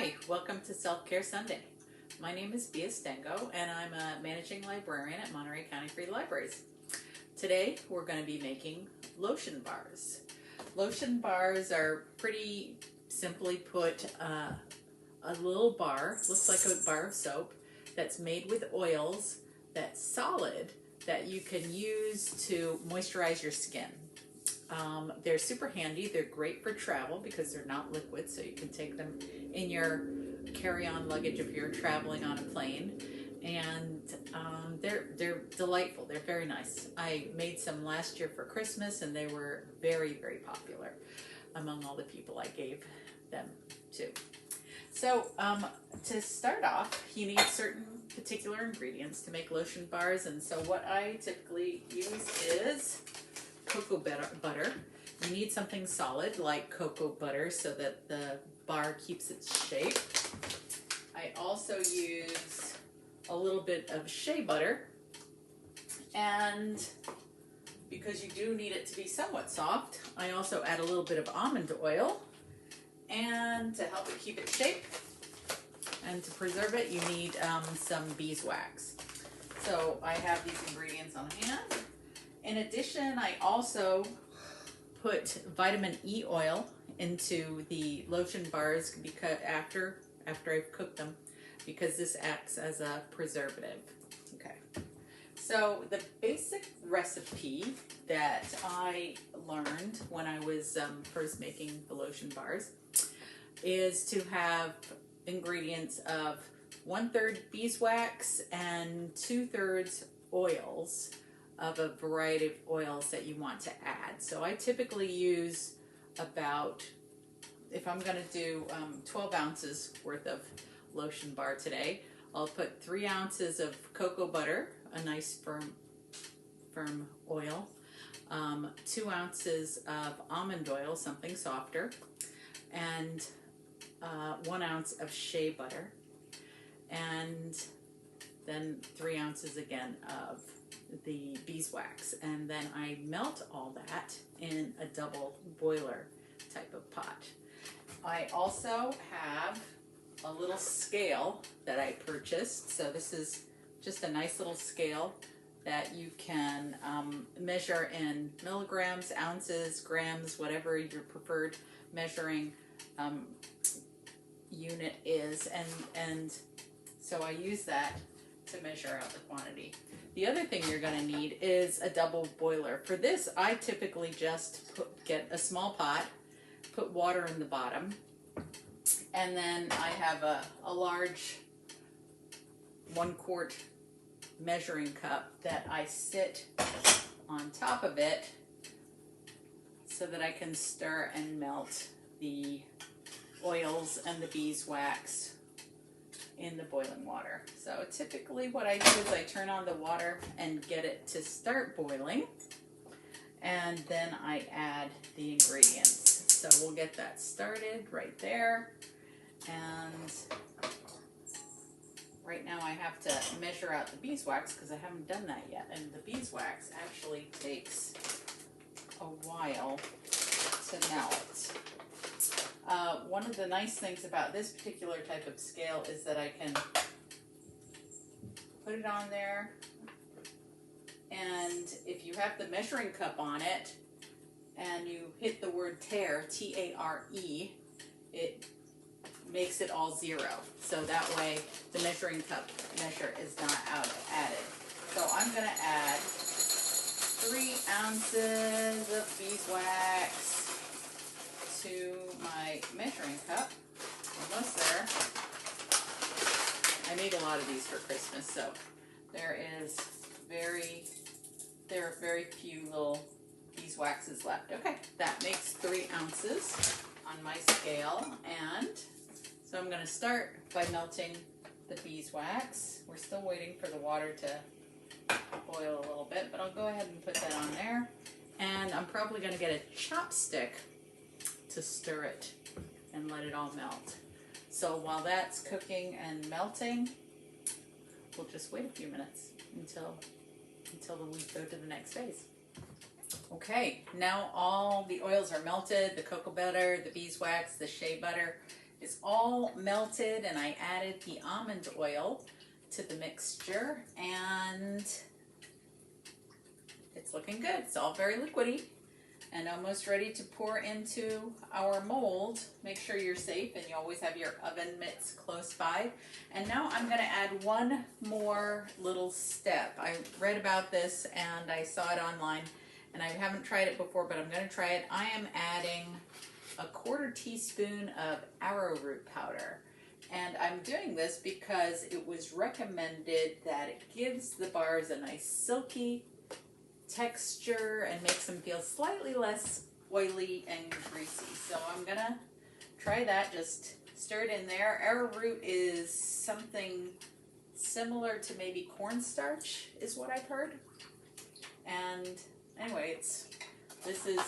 Hi, welcome to Self-Care Sunday. My name is Bea Stengo and I'm a managing librarian at Monterey County Free Libraries. Today we're going to be making lotion bars. Lotion bars are pretty simply put a little bar, looks like a bar of soap, that's made with oils, that's solid, that you can use to moisturize your skin. They're super handy. They're great for travel because they're not liquid, so you can take them in your carry-on luggage if you're traveling on a plane. And they're delightful. They're very nice. I made some last year for Christmas, and they were very, very popular among all the people I gave them to. So to start off, you need certain particular ingredients to make lotion bars, and so what I typically use is cocoa butter. You need something solid like cocoa butter so that the bar keeps its shape. I also use a little bit of shea butter, and because you do need it to be somewhat soft, I also add a little bit of almond oil, and to help it keep its shape and to preserve it, you need some beeswax. So I have these ingredients on hand. In addition, I also put vitamin E oil into the lotion bars because after I've cooked them, because this acts as a preservative. Okay. So the basic recipe that I learned when I was first making the lotion bars is to have ingredients of 1/3 beeswax and 2/3 oils of a variety of oils that you want to add. So I typically use about, if I'm going to do 12 ounces worth of lotion bar today, I'll put 3 ounces of cocoa butter, a nice firm oil, 2 ounces of almond oil, something softer, and 1 ounce of shea butter, and then 3 ounces again of the beeswax, and then I melt all that in a double boiler type of pot. I also have a little scale that I purchased. So this is just a nice little scale that you can measure in milligrams, ounces, grams, whatever your preferred measuring unit is, and so I use that to measure out the quantity. The other thing you're going to need is a double boiler. For this, I typically just get a small pot, put water in the bottom, and then I have a large 1 quart measuring cup that I sit on top of it so that I can stir and melt the oils and the beeswax in the boiling water. So typically what I do is I turn on the water and get it to start boiling, and then I add the ingredients. So we'll get that started right there, and right now I have to measure out the beeswax because I haven't done that yet, and the beeswax actually takes a while to melt. One of the nice things about this particular type of scale is that I can put it on there, and if you have the measuring cup on it and you hit the word tare, T-A-R-E, it makes it all 0. So that way the measuring cup measure is not added. So I'm going to add 3 ounces of beeswax to my measuring cup. Almost there. I made a lot of these for Christmas, so there are very few little beeswaxes left. Okay, that makes 3 ounces on my scale, and so I'm going to start by melting the beeswax. We're still waiting for the water to boil a little bit, but I'll go ahead and put that on there, and I'm probably going to get a chopstick to stir it and let it all melt. So while that's cooking and melting, we'll just wait a few minutes until we go to the next phase. Okay, now all the oils are melted, the cocoa butter, the beeswax, the shea butter is all melted, and I added the almond oil to the mixture, and it's looking good. It's all very liquidy and almost ready to pour into our mold. Make sure you're safe and you always have your oven mitts close by. And now I'm going to add one more little step. I read about this and I saw it online, and I haven't tried it before, but I'm going to try it. I am adding a 1/4 teaspoon of arrowroot powder. And I'm doing this because it was recommended that it gives the bars a nice silky texture and makes them feel slightly less oily and greasy. So I'm gonna try that. Just stir it in there. Arrowroot is something similar to maybe cornstarch is what I've heard. And anyway, this is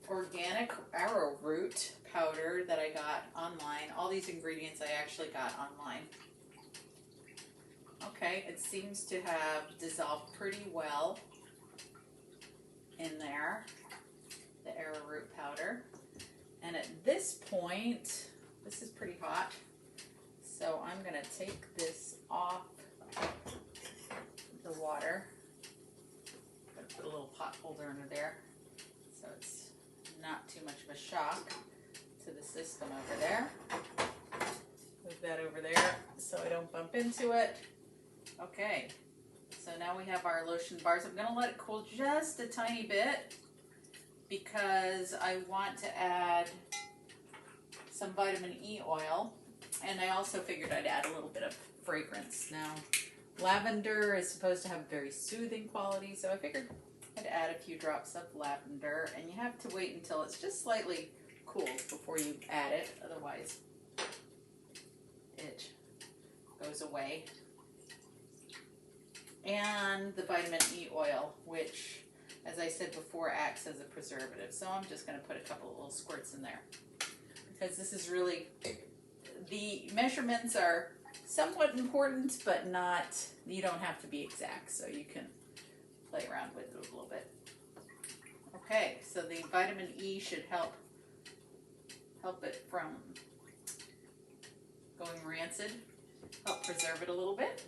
organic arrowroot powder that I got online. All these ingredients I actually got online. Okay, it seems to have dissolved pretty well in there, the arrowroot powder. And at this point, this is pretty hot, so I'm going to take this off the water. I'm going to put a little pot holder under there so it's not too much of a shock to the system over there. Move that over there so I don't bump into it. Okay, so now we have our lotion bars. I'm going to let it cool just a tiny bit because I want to add some vitamin E oil, and I also figured I'd add a little bit of fragrance. Now, lavender is supposed to have very soothing quality, so I figured I'd add a few drops of lavender, and you have to wait until it's just slightly cool before you add it, otherwise it goes away. And the vitamin E oil, which, as I said before, acts as a preservative. So I'm just going to put a couple of little squirts in there because this is really, the measurements are somewhat important, but not, you don't have to be exact, so you can play around with it a little bit. Okay, so the vitamin E should help it from going rancid, help preserve it a little bit.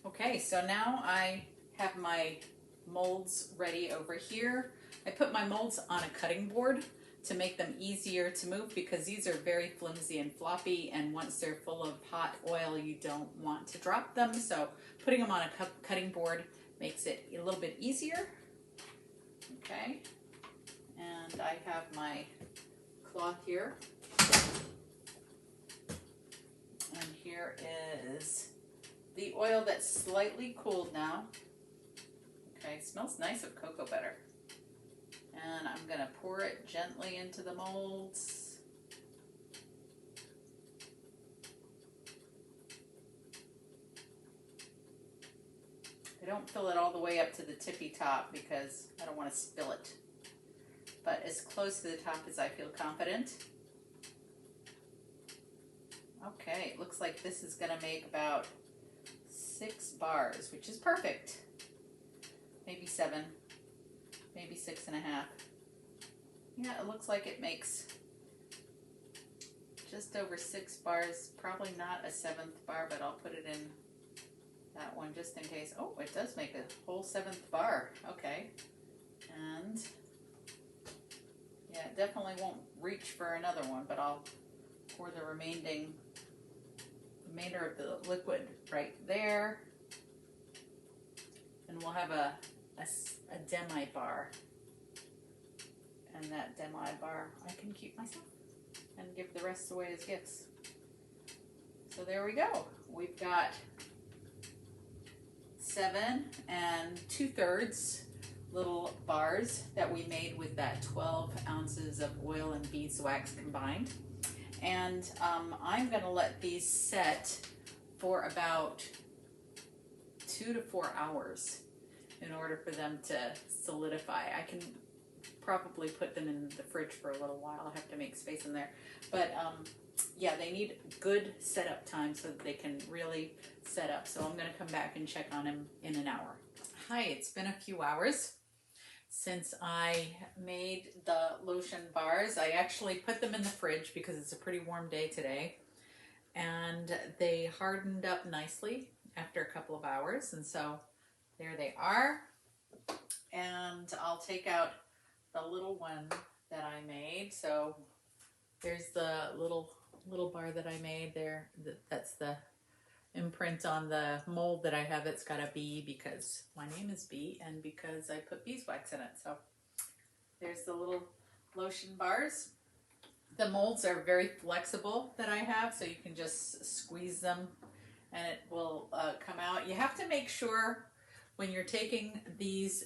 Okay, so now I have my molds ready over here. I put my molds on a cutting board to make them easier to move because these are very flimsy and floppy, and once they're full of hot oil you don't want to drop them, so putting them on a cutting board makes it a little bit easier. Okay, and I have my cloth here, and here is the oil that's slightly cooled now. Okay, smells nice of cocoa butter. And I'm going to pour it gently into the molds. I don't fill it all the way up to the tippy top because I don't want to spill it, but as close to the top as I feel confident. Okay, it looks like this is going to make about 6 bars, which is perfect. Maybe 7, maybe 6.5. Yeah, it looks like it makes just over 6 bars. Probably not a 7th bar, but I'll put it in that one just in case. Oh, it does make a whole 7th bar. Okay. And yeah, it definitely won't reach for another one, but I'll pour the remainder of the liquid right there, and we'll have a demi bar, and that demi bar I can keep myself and give the rest away as gifts. So there we go. We've got 7 2/3 little bars that we made with that 12 ounces of oil and beeswax combined. And I'm going to let these set for about 2 to 4 hours in order for them to solidify. I can probably put them in the fridge for a little while. I'll have to make space in there. But yeah, they need good setup time so that they can really set up. So I'm going to come back and check on them in an hour. Hi, it's been a few hours. since I made the lotion bars. I actually put them in the fridge because it's a pretty warm day today, and they hardened up nicely after a couple of hours, and so there they are. And I'll take out the little one that I made. So there's the little bar that I made there. That's the imprint on the mold that I have. It's got a bee because my name is Bee and because I put beeswax in it. So there's the little lotion bars. The molds are very flexible that I have, so you can just squeeze them and it will come out. You have to make sure when you're taking these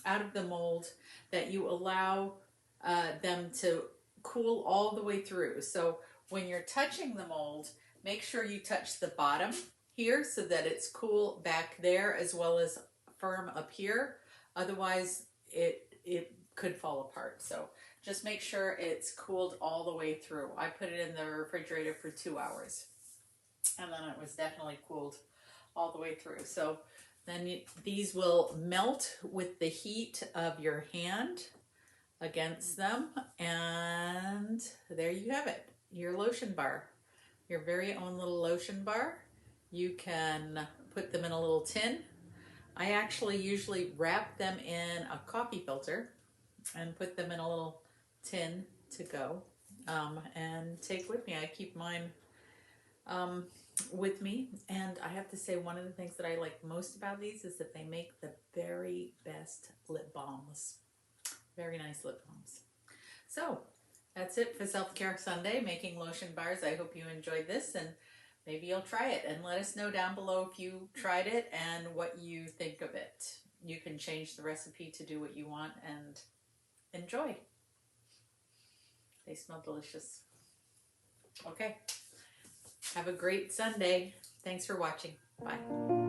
out of the mold that you allow them to cool all the way through. So when you're touching the mold, make sure you touch the bottom here so that it's cool back there as well as firm up here. Otherwise, it could fall apart. So just make sure it's cooled all the way through. I put it in the refrigerator for 2 hours, and then it was definitely cooled all the way through. So then these will melt with the heat of your hand against them, and there you have it, your lotion bar, your very own little lotion bar. You can put them in a little tin. I actually usually wrap them in a coffee filter and put them in a little tin to go and take with me. I keep mine with me, and I have to say one of the things that I like most about these is that they make the very best lip balms. Very nice lip balms. So that's it for Self-Care Sunday, making lotion bars. I hope you enjoyed this, and maybe you'll try it and let us know down below if you tried it and what you think of it. You can change the recipe to do what you want and enjoy. They smell delicious. Okay. Have a great Sunday. Thanks for watching. Bye.